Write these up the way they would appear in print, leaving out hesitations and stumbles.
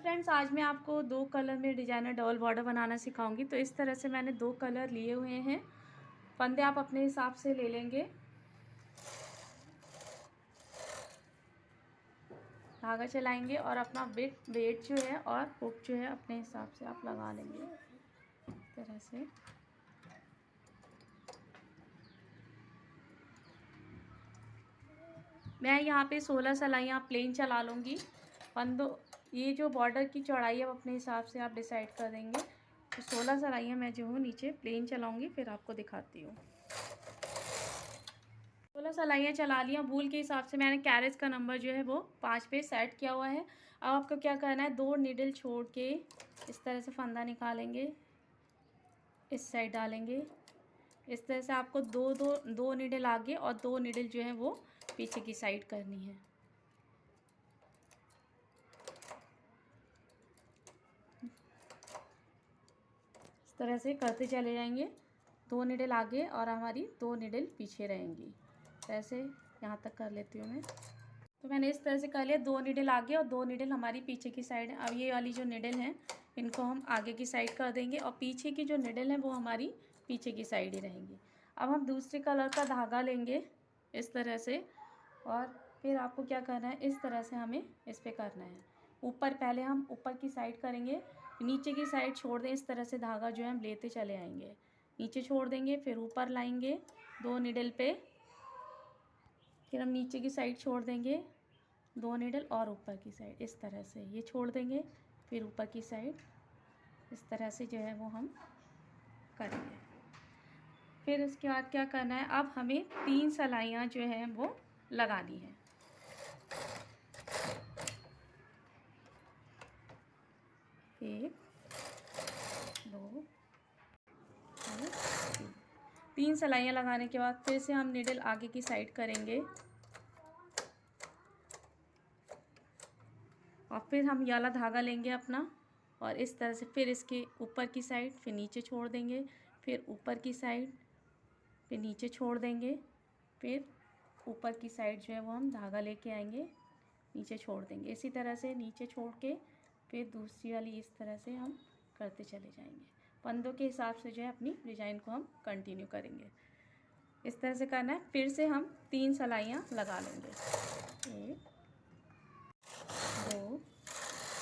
Friends, आज मैं आपको 2 कलर में डिजाइनर डबल बॉर्डर बनाना सिखाऊंगी। तो इस तरह से मैंने 2 कलर लिए हुए हैं। फंदे आप अपने हिसाब से ले लेंगे, धागा चलाएंगे और अपना वेट जो है और हुक जो है अपने हिसाब से आप लगा लेंगे इस तरह से। मैं यहाँ पे 16 सिलाइयाँ प्लेन चला लूँगी। फंदों ये जो बॉर्डर की चौड़ाई है अपने हिसाब से आप डिसाइड कर देंगे। तो 16 सिलाइयाँ मैं जो हूँ नीचे प्लेन चलाऊँगी, फिर आपको दिखाती हूँ। 16 सिलाइयाँ चला लिया। वूल के हिसाब से मैंने कैरेज का नंबर जो है वो 5 पे सेट किया हुआ है। अब आपको क्या करना है, 2 नीडल छोड़ के इस तरह से फंदा निकालेंगे, इस साइड डालेंगे। इस तरह से आपको दो नीडल आगे और 2 नीडल जो है वो पीछे की साइड करनी है। इस तरह से करते चले जाएंगे। 2 नीडल आगे और हमारी 2 नीडल पीछे रहेंगी। ऐसे यहाँ तक कर लेती हूँ मैं। तो मैंने इस तरह से कर लिया, 2 नीडल आगे और 2 नीडल हमारी पीछे की साइड है। अब ये वाली जो नीडल हैं इनको हम आगे की साइड कर देंगे और पीछे की जो नीडल है वो हमारी पीछे की साइड ही रहेंगी। अब हम दूसरे कलर का धागा लेंगे इस तरह से, और फिर आपको क्या करना है, इस तरह से हमें इस पर करना है। ऊपर पहले हम ऊपर की साइड करेंगे, नीचे की साइड छोड़ दें। इस तरह से धागा जो है हम लेते चले आएंगे, नीचे छोड़ देंगे, फिर ऊपर लाएंगे 2 नीडल पे, फिर हम नीचे की साइड छोड़ देंगे 2 नीडल और ऊपर की साइड इस तरह से ये छोड़ देंगे, फिर ऊपर की साइड इस तरह से जो है वो हम करेंगे। फिर उसके बाद क्या करना है, अब हमें 3 सिलाइयाँ जो है वो लगानी है। एक, 2, 3 सिलाइयाँ लगाने के बाद फिर से हम नीडल आगे की साइड करेंगे और फिर हम ये वाला धागा लेंगे अपना और इस तरह से फिर इसके ऊपर की साइड, फिर नीचे छोड़ देंगे, फिर ऊपर की साइड, फिर नीचे छोड़ देंगे, फिर ऊपर की साइड जो है वो हम धागा लेके आएंगे, नीचे छोड़ देंगे। इसी तरह से नीचे छोड़ के फिर दूसरी वाली इस तरह से हम करते चले जाएंगे। फंदों के हिसाब से जो है अपनी डिज़ाइन को हम कंटिन्यू करेंगे। इस तरह से करना है। फिर से हम 3 सिलाइयाँ लगा लेंगे, 1, 2,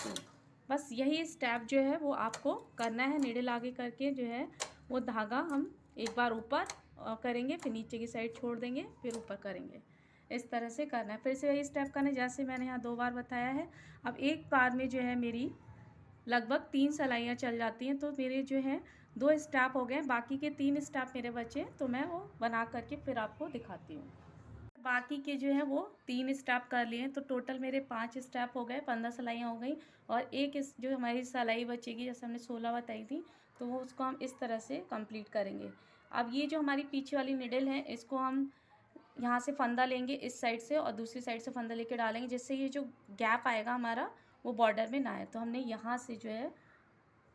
3। बस यही स्टेप जो है वो आपको करना है। नीडल आगे करके जो है वो धागा हम एक बार ऊपर करेंगे, फिर नीचे की साइड छोड़ देंगे, फिर ऊपर करेंगे। इस तरह से करना है। फिर से वही स्टेप करना है जैसे मैंने यहाँ 2 बार बताया है। अब एक बार में जो है मेरी लगभग 3 सिलाइयाँ चल जाती हैं। तो मेरे जो है 2 स्टेप हो गए, बाकी के 3 स्टेप मेरे बचे, तो मैं वो बना करके फिर आपको दिखाती हूँ। बाकी के जो है वो 3 स्टेप कर लिए हैं, तो टोटल मेरे 5 स्टेप हो गए, 15 सिलाइयाँ हो गई। और एक इस जो हमारी सिलाई बचेगी, जैसे हमने 16 बताई थी, तो वो उसको हम इस तरह से कंप्लीट करेंगे। अब ये जो हमारी पीछे वाली निडल है इसको हम यहाँ से फंदा लेंगे इस साइड से और दूसरी साइड से फंदा लेके डालेंगे, जिससे ये जो गैप आएगा हमारा वो बॉर्डर में ना आए। तो हमने यहाँ से जो है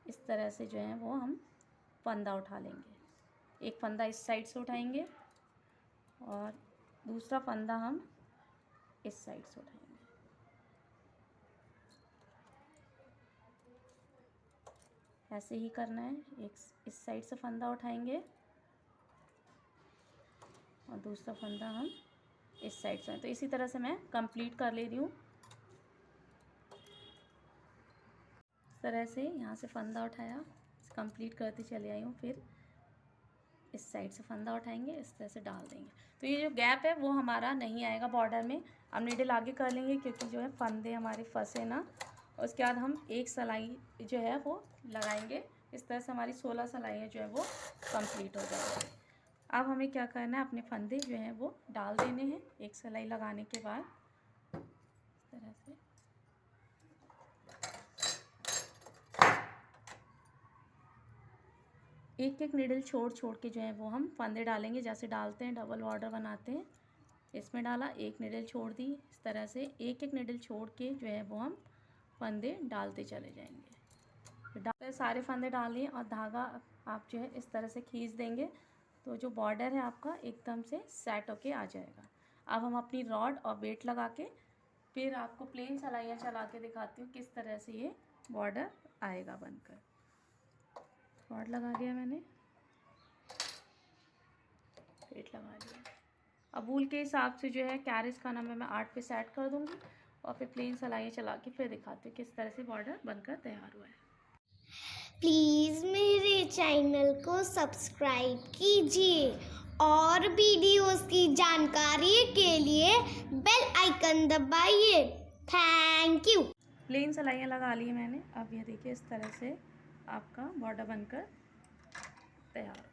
इस तरह से जो है वो हम फंदा उठा लेंगे। एक फंदा इस साइड से उठाएंगे और दूसरा फंदा हम इस साइड से उठाएंगे। ऐसे ही करना है। एक इस साइड से फंदा उठाएंगे और दूसरा फंदा हम इस साइड से। तो इसी तरह से मैं कंप्लीट कर ले रही हूँ। इस तरह से यहाँ से फंदा उठाया, कंप्लीट करते चले आई हूँ। फिर इस साइड से फंदा उठाएंगे, इस तरह से डाल देंगे। तो ये जो गैप है वो हमारा नहीं आएगा बॉर्डर में। अब नीडल आगे कर लेंगे क्योंकि जो है फंदे हमारे फंसे ना। उसके बाद हम एक सिलाई जो है वो लगाएंगे। इस तरह से हमारी 16 सिलाइयाँ जो है वो कंप्लीट हो जाएगी। अब हमें क्या करना है, अपने फंदे जो हैं वो डाल देने हैं एक सिलाई लगाने के बाद इस तरह से। एक एक नीडल छोड़ छोड़ के जो है वो हम फंदे डालेंगे, जैसे डालते हैं डबल बॉर्डर बनाते हैं। इसमें डाला, एक नीडल छोड़ दी, इस तरह से एक एक नीडल छोड़ के जो है वो हम फंदे डालते चले जाएंगे। डाल सारे फंदे डालिए और धागा आप जो है इस तरह से खींच देंगे, तो जो बॉर्डर है आपका एकदम से सेट होके आ जाएगा। अब हम अपनी रॉड और वेट लगा के फिर आपको प्लेन सिलाइयाँ चला के दिखाती हूँ किस तरह से ये बॉर्डर आएगा बनकर। डॉट लगा दिया मैंने, प्लेट लगा दिया। अब वूल के हिसाब से जो है कैरिस का नंबर मैं 8 पे सेट कर दूंगी और फिर प्लेन सिलाई चला के फिर दिखाती हूँ किस तरह से बॉर्डर बनकर तैयार हुआ है। प्लीज़ मेरे चैनल को सब्सक्राइब कीजिए और वीडियोस की जानकारी के लिए बेल आइकन दबाइए। Thank you. प्लेन सिलाइयाँ लगा ली मैंने। अब ये देखिए इस तरह से आपका बॉर्डर बनकर तैयार।